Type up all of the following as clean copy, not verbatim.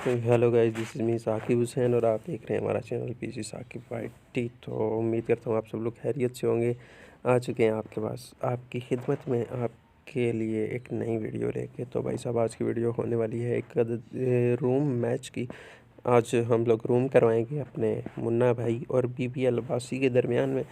Hello guys, this is me Saqib Hussain और आप देख रहे हैं हमारा चैनल पीसी साकिब IT। तो उम्मीद करता हूँ आप सब लोग खैरियत से होंगे। आ चुके हैं आपके पास आपकी खिदमत में आपके लिए एक नई वीडियो लेके। तो भाई साहब, आज की वीडियो होने वाली है एक रूम मैच की। आज हम लोग रूम करवाएंगे अपने मुन्ना भाई और BBL अब्बासी के दरमियान में।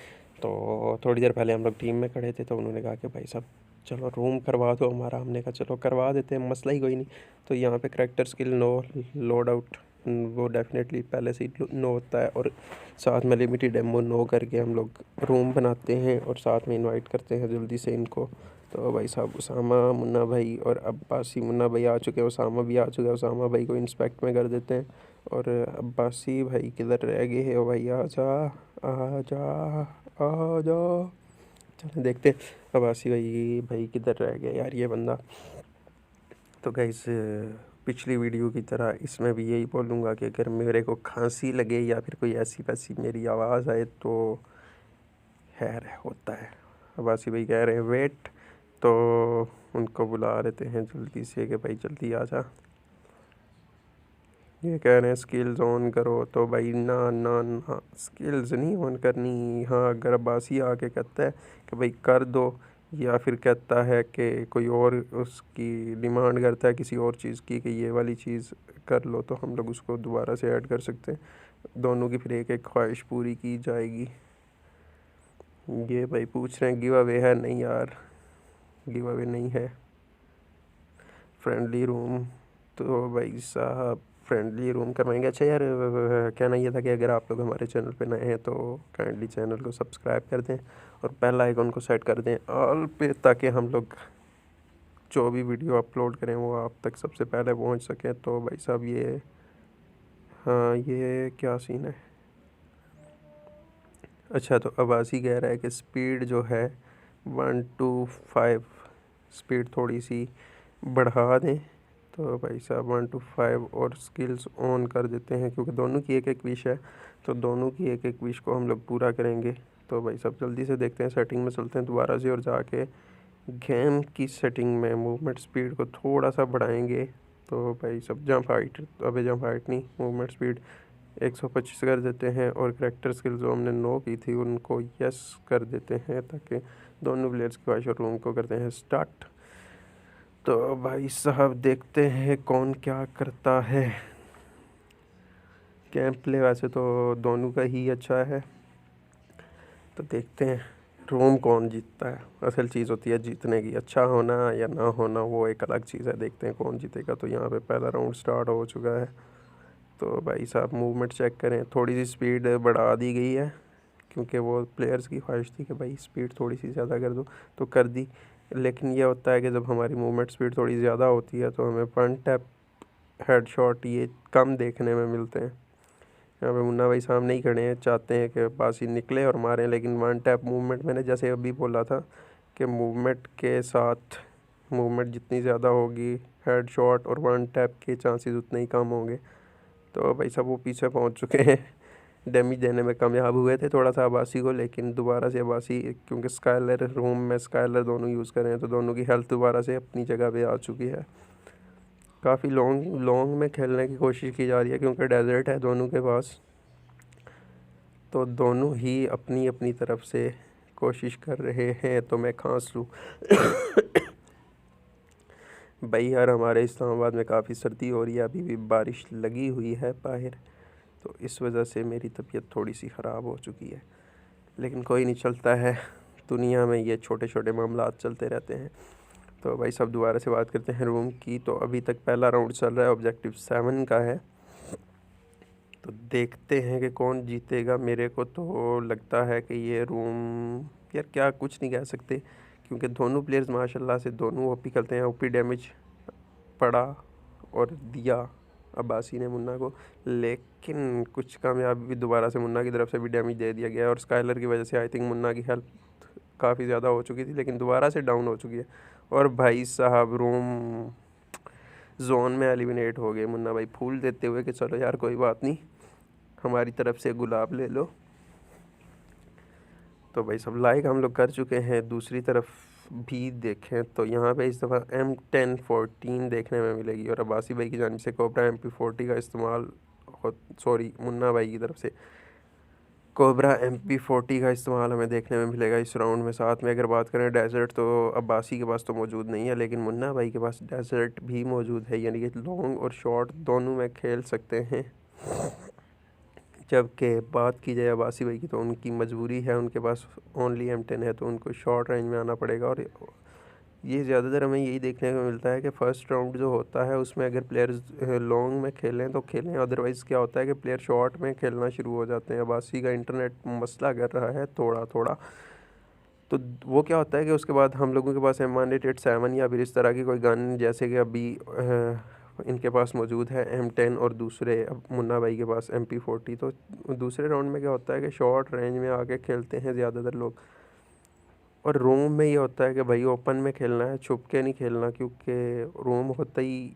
तो थोड़ी देर पहले हम लोग टीम में खड़े थे तो उन्होंने कहा कि भाई साहब चलो रूम करवा दो हमारा। हमने कहा चलो करवा देते हैं, मसला ही कोई नहीं। तो यहाँ पे character skill no load out वो डेफिनेटली पहले से ही नो होता है, और साथ में लिमिटेड एमओ नो करके हम लोग रूम बनाते हैं और साथ में इनवाइट करते हैं जल्दी से इनको। तो भाई साहब, उसामा मुन्ना भाई और अब्बासी मुन्ना भाई आ चुके हैं, उसामा भी आ चुका है। उसामा भाई को इंस्पेक्ट में कर देते हैं। और अब्बासी भाई किधर रह गए हैं? भाई आ जा आ जा आ जा। चलो देखते हैं अब्बासी भाई किधर रह गया यार ये बंदा। तो गाइस, पिछली वीडियो की तरह इसमें भी यही बोलूँगा कि अगर मेरे को खांसी लगे या फिर कोई ऐसी वैसी मेरी आवाज़ आए तो खैर होता है। अब्बासी भाई कह रहे हैं वेट, तो उनको बुला लेते हैं जल्दी से कि भाई जल्दी आ जा। ये कह रहे हैं स्किल्स ऑन करो, तो भाई ना ना ना, स्किल्स नहीं ऑन करनी। हाँ, अगर अब्बासी आके कहता है कि भाई कर दो, या फिर कहता है कि कोई और उसकी डिमांड करता है किसी और चीज़ की कि ये वाली चीज़ कर लो, तो हम लोग उसको दोबारा से ऐड कर सकते हैं। दोनों की फिर एक एक ख्वाहिश पूरी की जाएगी। ये भाई पूछ रहे हैं गिव अवे है? नहीं यार, गिव अवे नहीं है। फ्रेंडली रूम, तो भाई साहब फ्रेंडली रूम करवाएंगे। अच्छा यार, कहना ये था कि अगर आप लोग हमारे चैनल पे नए हैं तो काइंडली चैनल को सब्सक्राइब कर दें और बेल आइकन को सेट कर दें ऑल पे, ताकि हम लोग जो भी वीडियो अपलोड करें वो आप तक सबसे पहले पहुंच सकें। तो भाई साहब ये, हाँ ये क्या सीन है? अच्छा, तो अब्बासी कह रहा है कि स्पीड जो है 1 to 5 स्पीड थोड़ी सी बढ़ा दें। तो भाई साहब 1 to 5 और स्किल्स ऑन कर देते हैं, क्योंकि दोनों की एक एक विश है, तो दोनों की एक एक विश को हम लोग पूरा करेंगे। तो भाई साहब जल्दी से देखते हैं, सेटिंग में चलते हैं दोबारा से और जाके गेम की सेटिंग में मूवमेंट स्पीड को थोड़ा सा बढ़ाएंगे। तो भाई सब जंप हाइट, अबे जंप हाइट नहीं, मूवमेंट स्पीड 125 कर देते हैं, और करैक्टर स्किल जो हमने नो की थी उनको यस कर देते हैं, ताकि दोनों प्लेयर्स की ख्वाहिश और रूम को करते हैं स्टार्ट। तो भाई साहब देखते हैं कौन क्या करता है। गेम प्ले वैसे तो दोनों का ही अच्छा है, तो देखते हैं रूम कौन जीतता है। असल चीज़ होती है जीतने की, अच्छा होना या ना होना वो एक अलग चीज़ है। देखते हैं कौन जीतेगा। तो यहाँ पे पहला राउंड स्टार्ट हो चुका है। तो भाई साहब मूवमेंट चेक करें, थोड़ी सी स्पीड बढ़ा दी गई है, क्योंकि वो प्लेयर्स की ख्वाहिश थी कि भाई स्पीड थोड़ी सी ज़्यादा कर दो, तो कर दी। लेकिन ये होता है कि जब हमारी मूवमेंट स्पीड थोड़ी ज़्यादा होती है तो हमें वन टैप हेडशॉट ये कम देखने में मिलते हैं। यहाँ पे मुन्ना भाई सामने ही खड़े हैं, चाहते हैं कि पास ही निकले और मारें, लेकिन वन टैप मूवमेंट, मैंने जैसे अभी बोला था कि मूवमेंट के साथ मूवमेंट जितनी ज़्यादा होगी हेडशॉट और वन टैप के चांसेस उतने ही कम होंगे। तो भाई सब वो पीछे पहुंच चुके हैं। डैमेज देने में कामयाब हुए थे थोड़ा सा अब्बासी को, लेकिन दोबारा से अब्बासी, क्योंकि स्काइलर रूम में स्काइलर दोनों यूज़ कर रहे हैं, तो दोनों की हेल्थ दोबारा से अपनी जगह पे आ चुकी है। काफ़ी लॉन्ग लॉन्ग में खेलने की कोशिश की जा रही है, क्योंकि डेजर्ट है दोनों के पास, तो दोनों ही अपनी अपनी तरफ से कोशिश कर रहे हैं। तो मैं खांस लूँ भाई यार, हमारे इस्लामाबाद में काफ़ी सर्दी हो रही है, अभी भी बारिश लगी हुई है बाहर, तो इस वजह से मेरी तबीयत थोड़ी सी ख़राब हो चुकी है। लेकिन कोई नहीं, चलता है, दुनिया में ये छोटे छोटे मामलात चलते रहते हैं। तो भाई सब दोबारा से बात करते हैं रूम की। तो अभी तक पहला राउंड चल रहा है, ऑब्जेक्टिव 7 का है, तो देखते हैं कि कौन जीतेगा। मेरे को तो लगता है कि ये रूम, यार क्या कुछ नहीं कह सकते, क्योंकि दोनों प्लेयर्स माशाल्लाह से दोनों ओपी करते हैं। ओपी डैमेज पड़ा और दिया अब्बासी ने मुन्ना को, लेकिन कुछ कामयाबी भी दोबारा से मुन्ना की तरफ से भी डैमेज दे दिया गया है, और स्काइलर की वजह से आई थिंक मुन्ना की हेल्थ काफ़ी ज़्यादा हो चुकी थी, लेकिन दोबारा से डाउन हो चुकी है। और भाई साहब रूम जोन में एलिमिनेट हो गए। मुन्ना भाई फूल देते हुए कि चलो यार कोई बात नहीं, हमारी तरफ से गुलाब ले लो। तो भाई सब लाइक हम लोग कर चुके हैं। दूसरी तरफ भी देखें तो यहाँ पे इस दफ़ा M1014 देखने में मिलेगी और अब्बासी भाई की जानिब से कोबरा MP40 का इस्तेमाल मुन्ना भाई की तरफ से कोबरा MP40 का इस्तेमाल हमें देखने में मिलेगा इस राउंड में। साथ में अगर बात करें डेजर्ट तो अब्बासी के पास तो मौजूद नहीं है, लेकिन मुन्ना भाई के पास डेजर्ट भी मौजूद है, यानी कि लॉन्ग और शॉर्ट दोनों में खेल सकते हैं। जबकि बात की जाए अब्बासी भाई की तो उनकी मजबूरी है, उनके पास ओनली M10 है तो उनको शॉर्ट रेंज में आना पड़ेगा। और ये ज़्यादातर हमें यही देखने को मिलता है कि फ़र्स्ट राउंड जो होता है उसमें अगर प्लेयर्स लॉन्ग में खेलें तो खेलें, अदरवाइज़ क्या होता है कि प्लेयर शॉर्ट में खेलना शुरू हो जाते हैं। अब्बासी का इंटरनेट मसला कर रहा है थोड़ा थोड़ा, तो वो क्या होता है कि उसके बाद हम लोगों के पास M187 या फिर इस तरह की कोई गन जैसे कि अभी इनके पास मौजूद है M10 और दूसरे अब मुन्ना भाई के पास MP40, तो दूसरे राउंड में क्या होता है कि शॉर्ट रेंज में आके खेलते हैं ज़्यादातर लोग। और रोम में ये होता है कि भाई ओपन में खेलना है, छुप के नहीं खेलना, क्योंकि रोम होता ही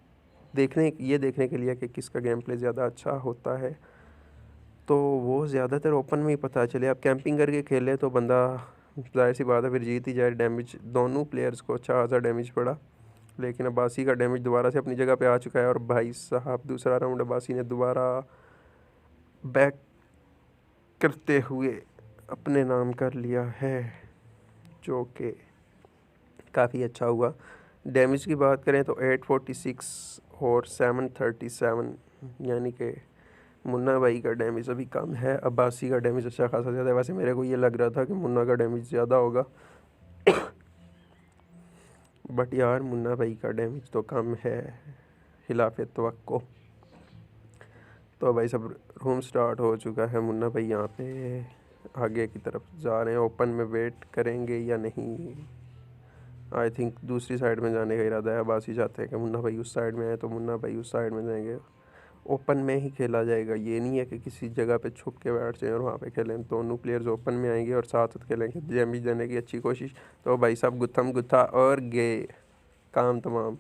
देखने के लिए कि किसका गेम प्ले ज़्यादा अच्छा होता है, तो वो ज़्यादातर ओपन में ही पता चले। अब कैंपिंग करके खेले तो बंदा ज़ाहिर सी बात है फिर जीत ही जाए। डैमेज दोनों प्लेयर्स को अच्छा खासा डैमेज पड़ा, लेकिन अब्बासी का डैमेज दोबारा से अपनी जगह पे आ चुका है और भाई साहब दूसरा राउंड अब्बासी ने दोबारा बैक करते हुए अपने नाम कर लिया है, जो कि काफ़ी अच्छा हुआ। डैमेज की बात करें तो 846 और 737, यानी कि मुन्ना भाई का डैमेज अभी कम है, अब्बासी का डैमेज अच्छा खासा ज़्यादा है। वैसे मेरे को ये लग रहा था कि मुन्ना का डैमेज ज़्यादा होगा बट यार मुन्ना भाई का डैमेज तो कम है खिलाफ तवक्को। तो भाई सब रूम स्टार्ट हो चुका है, मुन्ना भाई यहाँ पे आगे की तरफ जा रहे हैं। ओपन में वेट करेंगे या नहीं, आई थिंक दूसरी साइड में जाने का इरादा है। अब्बासी चाहते हैं कि मुन्ना भाई उस साइड में आए तो मुन्ना भाई उस साइड में जाएंगे। ओपन में ही खेला जाएगा, ये नहीं है कि किसी जगह पे छुप के बैठ जाएं और वहाँ पे खेलें। दोनों प्लेयर्स ओपन में आएंगे और साथ साथ खेलेंगे, डैमेज देने की अच्छी कोशिश। तो भाई साहब गुत्थम गुत्था और गए, काम तमाम।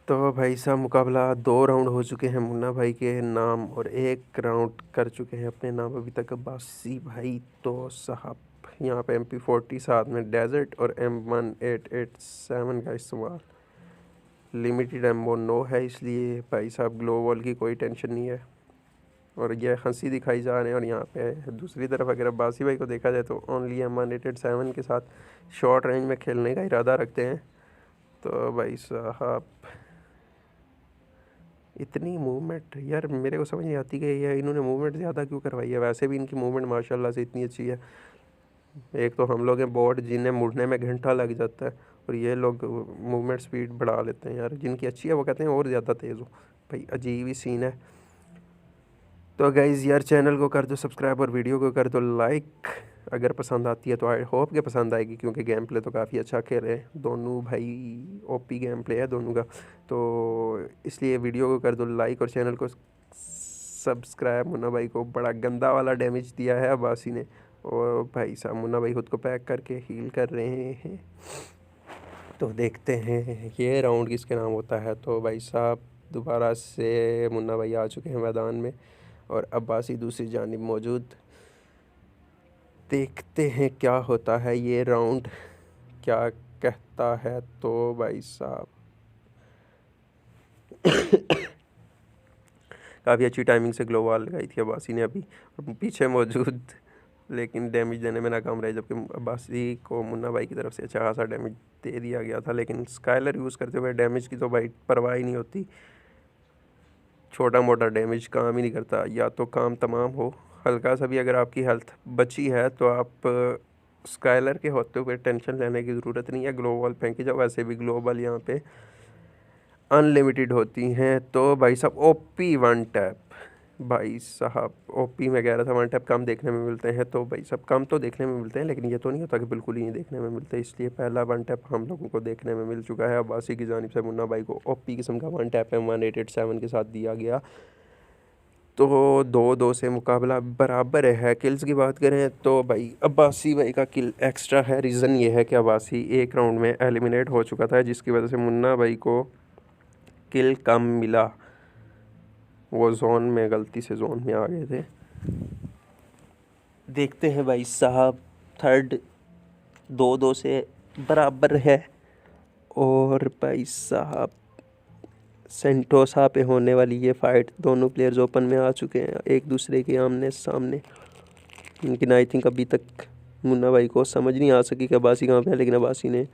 तो भाई साहब मुकाबला 2 राउंड हो चुके हैं मुन्ना भाई के नाम और 1 राउंड कर चुके हैं अपने नाम अभी तक अब्बासी भाई। तो साहब यहाँ पे MP40 साथ में डेजर्ट और M1887 का इस्तेमाल। लिमिटेड एम्बो नो है, इसलिए भाई साहब ग्लोबल की कोई टेंशन नहीं है और ये हंसी दिखाई जा रहे हैं। और यहाँ पे दूसरी तरफ अगर अब्बासी भाई को देखा जाए तो ओनली M187 के साथ शॉर्ट रेंज में खेलने का इरादा रखते हैं। तो भाई साहब इतनी मूवमेंट यार मेरे को समझ नहीं आती कि ये इन्होंने मूवमेंट ज़्यादा क्यों करवाई है। वैसे भी इनकी मूवमेंट माशाल्लाह से इतनी अच्छी है। एक तो हम लोग हैं बोर्ड जिन्हें मुड़ने में घंटा लग जाता है और ये लोग मूवमेंट स्पीड बढ़ा लेते हैं यार। जिनकी अच्छी है वो कहते हैं और ज़्यादा तेज़ हो। भाई अजीब ही सीन है। तो गाइज़ यार चैनल को कर दो सब्सक्राइब और वीडियो को कर दो लाइक। अगर पसंद आती है तो आई होप के पसंद आएगी, क्योंकि गेम प्ले तो काफ़ी अच्छा खेल रहे हैं दोनों भाई, ओपी गेम प्ले है दोनों का। तो इसलिए वीडियो को कर दो लाइक और चैनल को सब्सक्राइब। मुन्ना भाई को बड़ा गंदा वाला डैमेज दिया है अब्बासी ने और भाई साहब मुन्ना भाई खुद को पैक करके हील कर रहे हैं। तो देखते हैं ये राउंड किसके नाम होता है। तो भाई साहब दोबारा से मुन्ना भाई आ चुके हैं मैदान में और अब्बासी दूसरी जानिब मौजूद। देखते हैं क्या होता है, ये राउंड क्या कहता है। तो भाई साहब काफ़ी अच्छी टाइमिंग से ग्लो वॉल लगाई थी अब्बासी ने अभी पीछे मौजूद, लेकिन डैमेज देने में नाकाम रहे। जबकि अब्बासी को मुन्ना भाई की तरफ से अच्छा खासा डैमेज दे दिया गया था, लेकिन स्काइलर यूज़ करते हुए डैमेज की तो भाई परवाह ही नहीं होती। छोटा मोटा डैमेज काम ही नहीं करता, या तो काम तमाम हो। हल्का सा भी अगर आपकी हेल्थ बची है तो आप स्काइलर के होते हुए टेंशन लेने की ज़रूरत नहीं है, ग्लोबल फेंकी जाओ। वैसे भी ग्लोबल यहाँ पे अनलिमिटेड होती हैं। तो भाई साहब ओपी वन टैप, भाई साहब ओपी में कह रहा था वन टैप कम देखने में मिलते हैं। तो भाई साहब कम तो देखने में मिलते हैं, लेकिन ये तो नहीं होता कि बिल्कुल ही नहीं देखने में मिलते। इसलिए पहला वन टैप हम लोगों को देखने में मिल चुका है। अब्बासी की जानिब से मुन्ना भाई को ओपी किस्म का वन टैप M1887 के साथ दिया गया। तो 2-2 से मुकाबला बराबर है। किल्स की बात करें तो भाई अब्बासी भाई का किल एक्स्ट्रा है। रीज़न ये है कि अब्बासी 1 राउंड में एलिमिनेट हो चुका था, जिसकी वजह से मुन्ना भाई को किल कम मिला। वो जोन में गलती से जोन में आ गए थे। देखते हैं भाई साहब थर्ड 2-2 से बराबर है। और भाई साहब सेंटोसा पे होने वाली ये फाइट, दोनों प्लेयर्स ओपन में आ चुके हैं एक दूसरे के आमने सामने। लेकिन आई थिंक अभी तक मुन्ना भाई को समझ नहीं आ सकी कि अब्बासी कहाँ पे है, लेकिन अब्बासी ने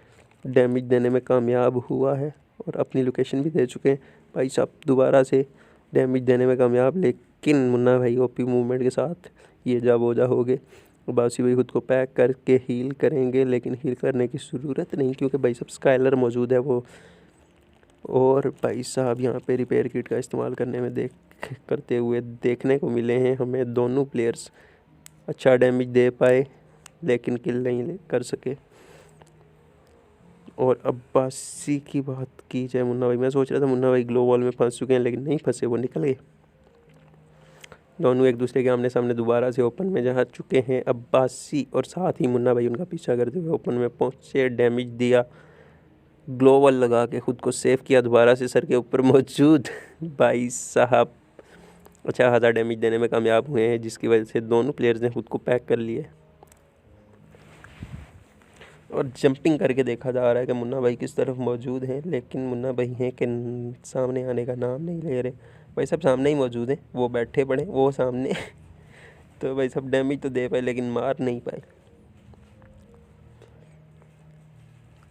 डैमेज देने में कामयाब हुआ है और अपनी लोकेशन भी दे चुके हैं। भाई साहब दोबारा से डैमेज देने में कामयाब, लेकिन मुन्ना भाई ओपी मूवमेंट के साथ ये जा वो जा हो गए। अब्बासी भाई खुद को पैक करके हील करेंगे, लेकिन हील करने की ज़रूरत नहीं क्योंकि भाई साहब स्काइलर मौजूद है वो। और भाई साहब यहाँ पे रिपेयर किट का इस्तेमाल करते हुए देखने को मिले हैं हमें दोनों प्लेयर्स। अच्छा डैमेज दे पाए लेकिन किल नहीं कर सके। और अब्बासी की बात की जाए, मुन्ना भाई, मैं सोच रहा था मुन्ना भाई ग्लो वॉल में फंस चुके हैं, लेकिन नहीं फंसे, वो निकल गए। दोनों एक दूसरे के आमने सामने दोबारा से ओपन में जा चुके हैं। अब्बासी और साथ ही मुन्ना भाई उनका पीछा करते हुए ओपन में पहुँचे, डैमेज दिया, ग्लोवल लगा के ख़ुद को सेव किया दोबारा से सर के ऊपर मौजूद भाई साहब। अच्छा खासा डैमेज देने में कामयाब हुए हैं, जिसकी वजह से दोनों प्लेयर्स ने खुद को पैक कर लिए। और जंपिंग करके देखा जा रहा है कि मुन्ना भाई किस तरफ मौजूद हैं, लेकिन मुन्ना भाई हैं कि सामने आने का नाम नहीं ले रहे। भाई सब सामने ही मौजूद हैं, वो बैठे पड़े वो सामने तो भाई सब डैमेज तो दे पाए लेकिन मार नहीं पाए।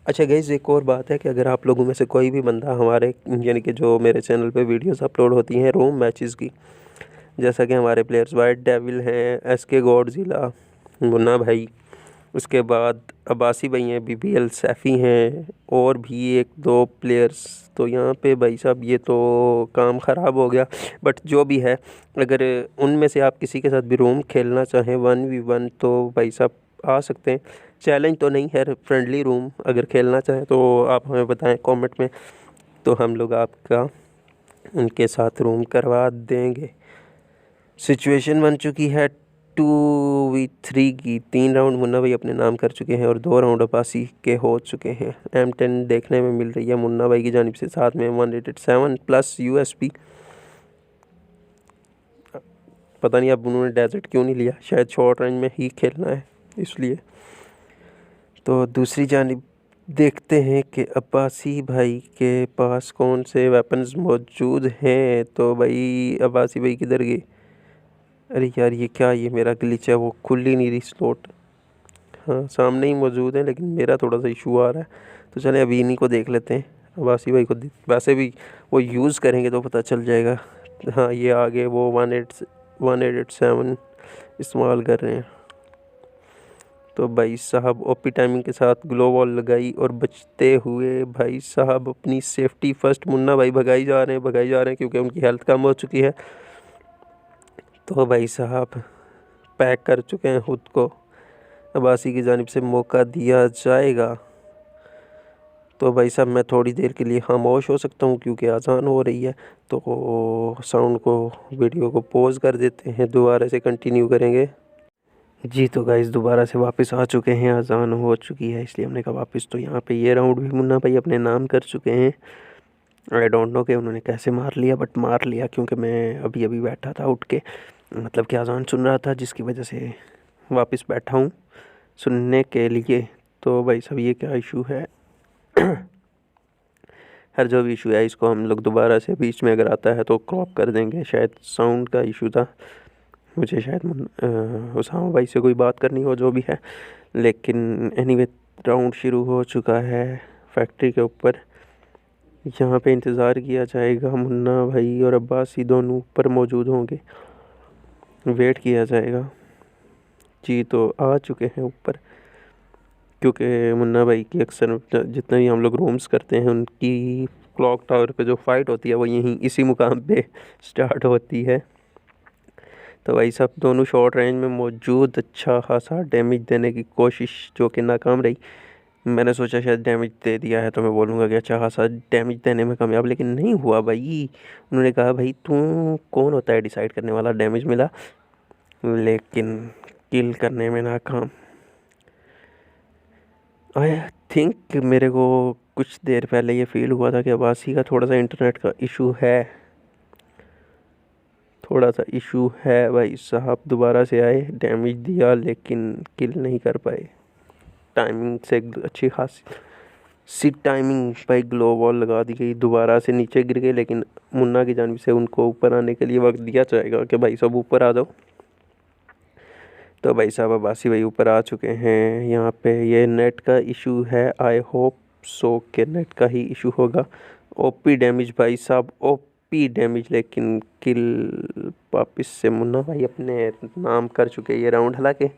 अच्छा गाइस, एक और बात है कि अगर आप लोगों में से कोई भी बंदा हमारे यानी कि जो मेरे चैनल पे वीडियोस अपलोड होती हैं रोम मैचेस की, जैसा कि हमारे प्लेयर्स वाइट डेविल हैं, एसके गॉडजिला, मुन्ना भाई, उसके बाद अब्बासी भाई हैं, बीबीएल सैफ़ी हैं, और भी एक दो प्लेयर्स। तो यहाँ पे भाई साहब ये तो काम ख़राब हो गया, बट जो भी है, अगर उनमें से आप किसी के साथ भी रूम खेलना चाहें 1v1 तो भाई साहब आ सकते हैं। चैलेंज तो नहीं है, फ्रेंडली रूम। अगर खेलना चाहें तो आप हमें बताएं कमेंट में, तो हम लोग आपका उनके साथ रूम करवा देंगे। सिचुएशन बन चुकी है 2v3 की। 3 राउंड मुन्ना भाई अपने नाम कर चुके हैं और 2 राउंड अब्बासी के हो चुके हैं। M10 देखने में मिल रही है मुन्ना भाई की जानिब से, साथ में 187 प्लस USP। पता नहीं अब उन्होंने डेजर्ट क्यों नहीं लिया, शायद शॉर्ट रेंज में ही खेलना है इसलिए। तो दूसरी जानिब देखते हैं कि अब्बासी भाई के पास कौन से वेपन्स मौजूद हैं। तो भाई अब्बासी भाई किधर गए? अरे यार ये क्या, ये मेरा ग्लिच है, वो खुल ही नहीं रही स्लॉट। हाँ सामने ही मौजूद है, लेकिन मेरा थोड़ा सा इशू आ रहा है। तो चले अभी इन्हीं को देख लेते हैं। अब्बासी भाई को वैसे भी वो यूज़ करेंगे तो पता चल जाएगा। हाँ ये आगे वो 1887 इस्तेमाल कर रहे हैं। तो भाई साहब ओपी टाइमिंग के साथ ग्लो वॉल लगाई और बचते हुए भाई साहब अपनी सेफ्टी फर्स्ट मुन्ना भाई भगाई जा रहे हैं क्योंकि उनकी हेल्थ कम हो चुकी है। तो भाई साहब पैक कर चुके हैं खुद को। अब्बासी की जानिब से मौका दिया जाएगा। तो भाई साहब मैं थोड़ी देर के लिए खामोश हो सकता हूँ क्योंकि अज़ान हो रही है। तो साउंड को, वीडियो को पॉज कर देते हैं, दोबारा से कंटिन्यू करेंगे। जी तो गाइस दोबारा से वापस आ चुके हैं, अज़ान हो चुकी है इसलिए हमने कहा वापस। तो यहाँ पे ये राउंड भी मुन्ना भाई अपने नाम कर चुके हैं। आई डोंट नो कि उन्होंने कैसे मार लिया, बट मार लिया क्योंकि मैं अभी अभी बैठा था उठ के, मतलब कि अज़ान सुन रहा था, जिसकी वजह से वापस बैठा हूँ सुनने के लिए। तो भाई साहब ये क्या इशू है हर जो भी इशू है इसको हम लोग दोबारा से बीच में अगर आता है तो क्रॉप कर देंगे। शायद साउंड का इशू था, मुझे शायद उसामा भाई से कोई बात करनी हो, जो भी है। लेकिन एनीवे राउंड शुरू हो चुका है फैक्ट्री के ऊपर। यहाँ पे इंतज़ार किया जाएगा, मुन्ना भाई और अब्बासी दोनों ऊपर मौजूद होंगे, वेट किया जाएगा। जी तो आ चुके हैं ऊपर, क्योंकि मुन्ना भाई की अक्सर जितने भी हम लोग रूम्स करते हैं उनकी क्लॉक टावर पे जो फाइट होती है वो यहीं इसी मुकाम पे स्टार्ट होती है। तो भाई साहब दोनों शॉर्ट रेंज में मौजूद, अच्छा खासा डैमेज देने की कोशिश जो कि नाकाम रही। मैंने सोचा शायद डैमेज दे दिया है तो मैं बोलूँगा कि अच्छा खासा डैमेज देने में कामयाब, लेकिन नहीं हुआ भाई। उन्होंने कहा भाई तू कौन होता है डिसाइड करने वाला, डैमेज मिला लेकिन किल करने में नाकाम। आई थिंक मेरे को कुछ देर पहले ये फील हुआ था कि अब्बासी का थोड़ा सा इंटरनेट का इशू है, थोड़ा सा इशू है भाई साहब। दोबारा से आए, डैमेज दिया लेकिन किल नहीं कर पाए। टाइमिंग से एक अच्छी खासी सी टाइमिंग भाई, ग्लो वॉल लगा दी गई, दोबारा से नीचे गिर गए, लेकिन मुन्ना की जानिब से उनको ऊपर आने के लिए वक्त दिया जाएगा कि भाई सब ऊपर आ जाओ। तो भाई साहब अब्बासी भाई ऊपर आ चुके हैं। यहाँ पे ये नेट का इशू है, आई होप सो के नेट का ही इशू होगा। ओपी डैमेज भाई साहब, ओपी डैमेज, लेकिन किल वापिस से मुन्ना भाई अपने नाम कर चुके ये राउंड। हालांकि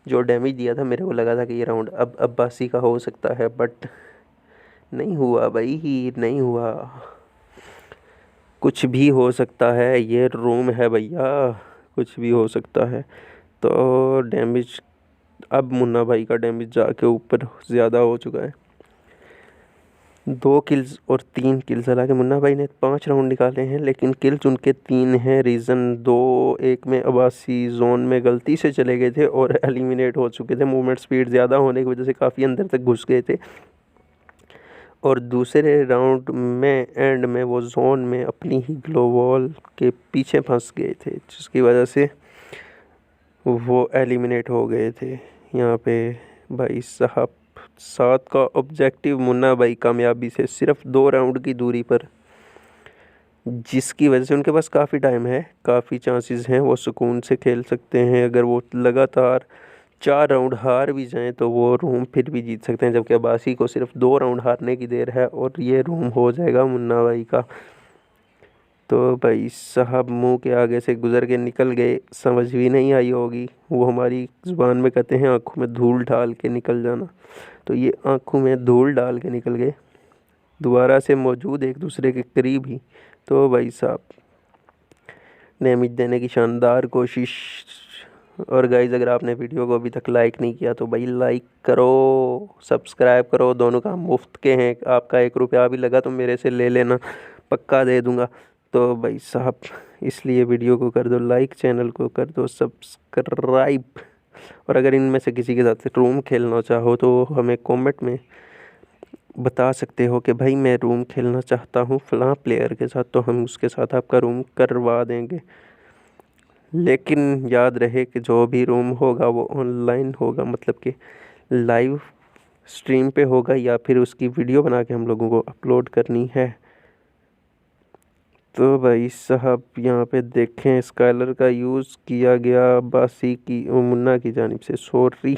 जो डैमेज दिया था मेरे को लगा था कि ये राउंड अब अब्बासी का हो सकता है, बट नहीं हुआ भाई, नहीं हुआ। कुछ भी हो सकता है, ये रूम है भैया, कुछ भी हो सकता है। तो डैमेज अब मुन्ना भाई का डैमेज जाके ऊपर ज़्यादा हो चुका है। 2 किल्स और 3 किल्स, हालांकि मुन्ना भाई ने 5 राउंड निकाले हैं लेकिन किल्स उनके 3 हैं। रीज़न 2, एक में अब्बासी जोन में गलती से चले गए थे और एलिमिनेट हो चुके थे। मूवमेंट स्पीड ज़्यादा होने की वजह से काफ़ी अंदर तक घुस गए थे, और दूसरे राउंड में एंड में वो जोन में अपनी ही ग्लो वॉल के पीछे फंस गए थे, जिसकी वजह से वो एलिमिनेट हो गए थे। यहाँ पे भाई साहब 7 का ऑब्जेक्टिव मुन्ना भाई कामयाबी से सिर्फ 2 राउंड की दूरी पर, जिसकी वजह से उनके पास काफ़ी टाइम है, काफ़ी चांसेस हैं, वो सुकून से खेल सकते हैं। अगर वो लगातार 4 राउंड हार भी जाएं तो वो रूम फिर भी जीत सकते हैं, जबकि अब्बासी को सिर्फ 2 राउंड हारने की देर है और ये रूम हो जाएगा मुन्ना भाई का। तो भाई साहब मुंह के आगे से गुजर के निकल गए, समझ भी नहीं आई होगी। वो हमारी ज़ुबान में कहते हैं आँखों में धूल डाल के निकल जाना, तो ये आँखों में धूल डाल के निकल गए, दोबारा से मौजूद एक दूसरे के करीब ही। तो भाई साहब डैमेज देने की शानदार कोशिश। और गाइज़ अगर आपने वीडियो को अभी तक लाइक नहीं किया तो भाई लाइक करो, सब्सक्राइब करो, दोनों काम मुफ्त के हैं। आपका 1 रुपया भी लगा तो मेरे से ले लेना, पक्का दे दूँगा। तो भाई साहब इसलिए वीडियो को कर दो लाइक, चैनल को कर दो सब्सक्राइब, और अगर इनमें से किसी के साथ रूम खेलना चाहो तो हमें कमेंट में बता सकते हो कि भाई मैं रूम खेलना चाहता हूँ फ़लाँ प्लेयर के साथ, तो हम उसके साथ आपका रूम करवा देंगे। लेकिन याद रहे कि जो भी रूम होगा वो ऑनलाइन होगा, मतलब कि लाइव स्ट्रीम पे होगा, या फिर उसकी वीडियो बना के हम लोगों को अपलोड करनी है। तो भाई साहब यहाँ पे देखें स्काइलर का यूज़ किया गया अब्बासी की मुन्ना की जानिब से, सॉरी।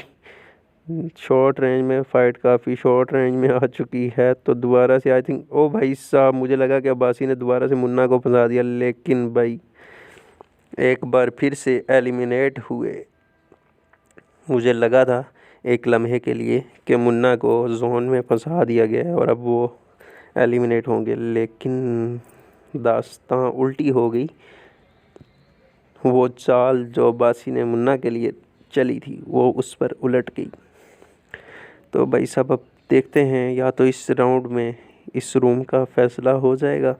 शॉर्ट रेंज में फ़ाइट काफ़ी शॉर्ट रेंज में आ चुकी है, तो दोबारा से आई थिंक, ओ भाई साहब मुझे लगा कि अब्बासी ने दोबारा से मुन्ना को फंसा दिया, लेकिन भाई एक बार फिर से एलिमिनेट हुए। मुझे लगा था एक लम्हे के लिए कि मुन्ना को जोन में फंसा दिया गया है और अब वो एलिमिनेट होंगे, लेकिन दास्तां उल्टी हो गई। वो चाल जो अब्बासी ने मुन्ना के लिए चली थी वो उस पर उलट गई। तो भाई साहब अब देखते हैं, या तो इस राउंड में इस रूम का फैसला हो जाएगा,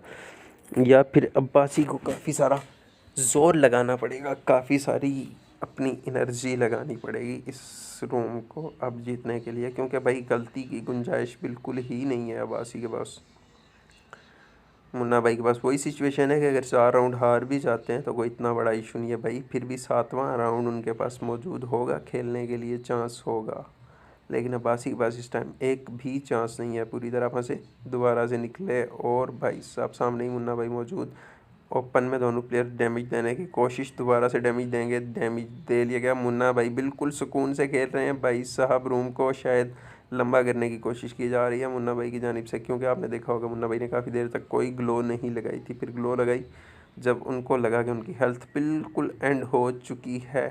या फिर अब्बासी को काफ़ी सारा ज़ोर लगाना पड़ेगा, काफ़ी सारी अपनी एनर्जी लगानी पड़ेगी इस रूम को अब जीतने के लिए, क्योंकि भाई गलती की गुंजाइश बिल्कुल ही नहीं है अब्बासी के पास। मुन्ना भाई के पास वही सिचुएशन है कि अगर 4 राउंड हार भी जाते हैं तो कोई इतना बड़ा इशू नहीं है भाई, फिर भी 7वां राउंड उनके पास मौजूद होगा, खेलने के लिए चांस होगा। लेकिन अब्बासी के पास इस टाइम एक भी चांस नहीं है पूरी तरह से दोबारा से निकले। और भाई साहब सामने ही मुन्ना भाई मौजूद, ओपन में दोनों प्लेयर डैमेज देने की कोशिश, दोबारा से डैमेज देंगे, डैमेज दे लिया गया। मुन्ना भाई बिल्कुल सुकून से खेल रहे हैं भाई साहब, रूम को शायद लंबा करने की कोशिश की जा रही है मुन्ना भाई की जानिब से, क्योंकि आपने देखा होगा मुन्ना भाई ने काफ़ी देर तक कोई ग्लो नहीं लगाई थी, फिर ग्लो लगाई जब उनको लगा कि उनकी हेल्थ बिल्कुल एंड हो चुकी है।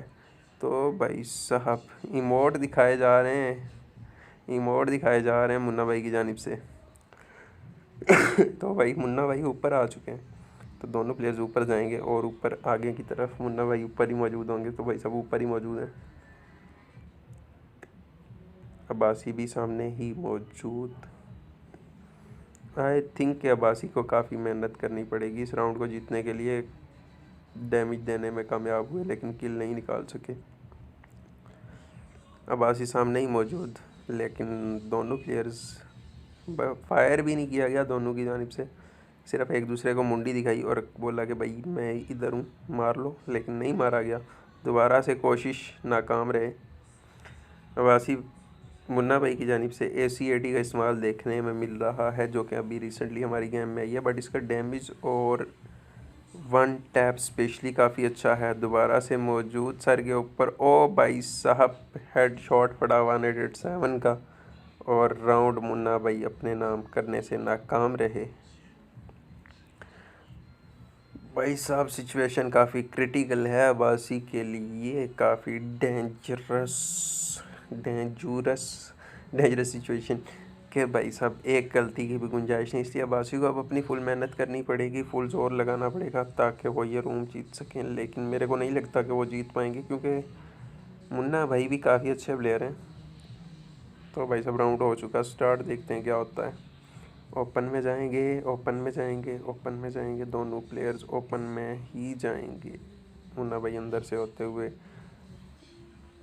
तो भाई साहब इमोट दिखाए जा रहे हैं, इमोट दिखाए जा रहे हैं मुन्ना भाई की जानिब से। तो भाई मुन्ना भाई ऊपर आ चुके हैं, तो दोनों प्लेयर्स ऊपर जाएंगे और ऊपर आगे की तरफ मुन्ना भाई ऊपर ही मौजूद होंगे। तो भाई सब ऊपर ही मौजूद हैं, अब्बासी भी सामने ही मौजूद। आई थिंक कि अब्बासी को काफ़ी मेहनत करनी पड़ेगी इस राउंड को जीतने के लिए। डैमेज देने में कामयाब हुए लेकिन किल नहीं निकाल सके। अब्बासी सामने ही मौजूद, लेकिन दोनों प्लेयर्स फायर भी नहीं किया गया दोनों की जानिब से, सिर्फ एक दूसरे को मुंडी दिखाई और बोला कि भाई मैं इधर हूँ, मार लो, लेकिन नहीं मारा गया। दोबारा से कोशिश नाकाम रहे। अब्बासी मुन्ना भाई की जानिब से ACAT का इस्तेमाल देखने में मिल रहा है, जो कि अभी रिसेंटली हमारी गेम में आई है, बट इसका डैमेज और वन टैप स्पेशली काफ़ी अच्छा है। दोबारा से मौजूद सर के ऊपर, ओ भाई साहब, हेड शॉट पड़ा 187 का, और राउंड मुन्ना भाई अपने नाम करने से नाकाम रहे। भाई साहब सिचुएशन काफ़ी क्रिटिकल है अब्बासी के लिए, काफ़ी डेंजरस सिचुएशन के भाई साहब एक गलती की भी गुंजाइश नहीं, इसलिए अब्बासी को अब अपनी फुल मेहनत करनी पड़ेगी, फुल जोर लगाना पड़ेगा ताकि वो ये रूम जीत सकें। लेकिन मेरे को नहीं लगता कि वो जीत पाएंगे, क्योंकि मुन्ना भाई भी काफ़ी अच्छे प्लेयर हैं। तो भाई साहब राउंड हो चुका स्टार्ट, देखते हैं क्या होता है। ओपन में जाएंगे, दोनों प्लेयर्स ओपन में ही जाएंगे। मुन्ना भाई अंदर से होते हुए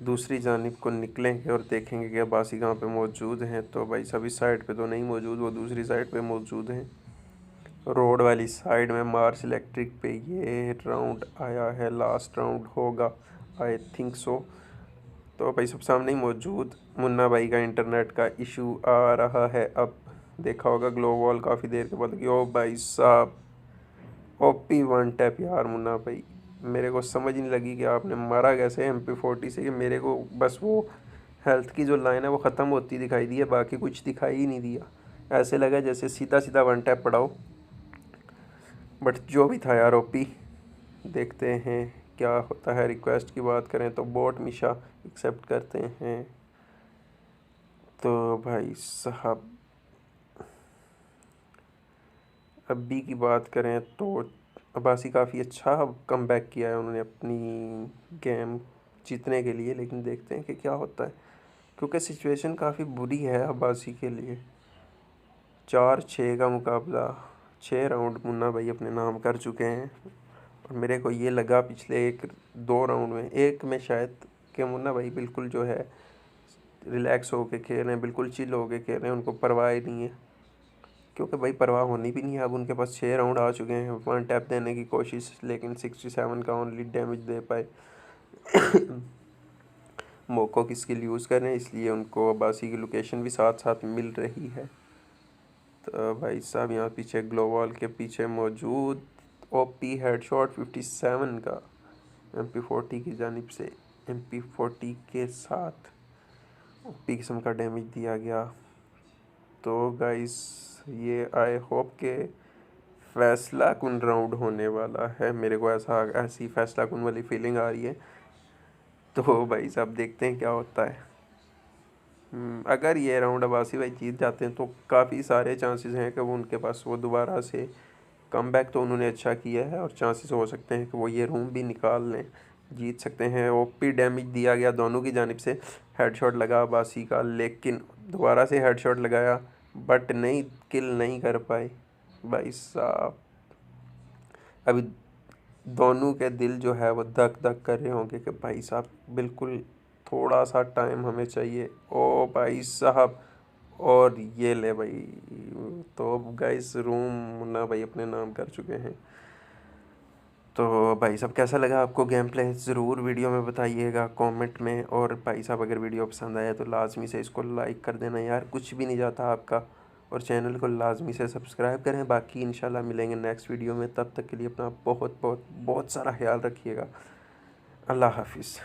दूसरी जानिब को निकलेंगे और देखेंगे कि अब्बासी कहाँ पे मौजूद हैं। तो भाई साहब इस साइड पे तो नहीं मौजूद, वो दूसरी साइड पे मौजूद हैं, रोड वाली साइड में। मार्स इलेक्ट्रिक पे ये राउंड आया है, लास्ट राउंड होगा, आई थिंक सो। तो भाई सब सामने ही मौजूद। मुन्ना भाई का इंटरनेट का इशू आ रहा है, अब देखा होगा ग्लो वॉल काफ़ी देर के बाद। ओ भाई साहब ओपी वन टैप यार मुन्ना भाई, मेरे को समझ नहीं लगी कि आपने मारा कैसे MP40 से, कि मेरे को बस वो हेल्थ की जो लाइन है वो ख़त्म होती दिखाई दी है, बाकी कुछ दिखाई ही नहीं दिया। ऐसे लगा जैसे सीधा सीधा वन टैप पड़ा हो, बट जो भी था यार ओपी। देखते हैं क्या होता है। रिक्वेस्ट की बात करें तो बोट मिशा एक्सेप्ट करते हैं। तो भाई साहब अब्बी की बात करें तो अब्बासी काफ़ी अच्छा कम बैक किया है उन्होंने अपनी गेम जीतने के लिए, लेकिन देखते हैं कि क्या होता है, क्योंकि सिचुएशन काफ़ी बुरी है अब्बासी के लिए। 4-6 का मुकाबला, 6 राउंड मुन्ना भाई अपने नाम कर चुके हैं, और मेरे को ये लगा पिछले 1-2 राउंड में, एक में शायद, कि मुन्ना भाई बिल्कुल जो है रिलैक्स होके खेल रहे हैं, बिल्कुल चिल होके खेल रहे हैं, उनको परवाह ही नहीं है, क्योंकि भाई परवाह होनी भी नहीं है। अब उनके पास 6 राउंड आ चुके हैं, वन टैप देने की कोशिश, लेकिन 67 का ओनली डैमेज दे पाए। मोको की स्किल यूज़ कर रहे हैं, इसलिए उनको अब्बासी की लोकेशन भी साथ साथ मिल रही है। तो भाई साहब यहाँ पीछे ग्लो वॉल के पीछे मौजूद, ओपी हेडशॉट 57 का MP40 की जानिब से, MP40 के साथ ओपी किस्म का डैमेज दिया गया। तो गाइस ये आई होप के फैसला कुन राउंड होने वाला है, मेरे को ऐसी फैसला कुन वाली फीलिंग आ रही है। तो भाई साहब देखते हैं क्या होता है। अगर ये राउंड अब्बासी भाई जीत जाते हैं तो काफ़ी सारे चांसेस हैं कि वो उनके पास वो दोबारा से कम बैक तो उन्होंने अच्छा किया है, और चांसेस हो सकते हैं कि वो ये रूम भी निकाल लें, जीत सकते हैं। ओपी डैमेज दिया गया दोनों की जानिब से, हेडशॉट लगा अब्बासी का, लेकिन दोबारा से हेडशॉट लगाया बट नहीं, किल नहीं कर पाए भाई साहब। अभी दोनों के दिल जो है वो धक धक कर रहे होंगे कि भाई साहब बिल्कुल थोड़ा सा टाइम हमें चाहिए, ओ भाई साहब। और ये ले भाई, तो गाइस रूम मुन्ना भाई अपने नाम कर चुके हैं। तो भाई साहब कैसा लगा आपको गेम प्ले, ज़रूर वीडियो में बताइएगा कमेंट में। और भाई साहब अगर वीडियो पसंद आया तो लाजमी से इसको लाइक कर देना यार, कुछ भी नहीं जाता आपका, और चैनल को लाजमी से सब्सक्राइब करें। बाकी इंशाल्लाह मिलेंगे नेक्स्ट वीडियो में, तब तक के लिए अपना बहुत बहुत बहुत सारा ख्याल रखिएगा। अल्लाह हाफिज़।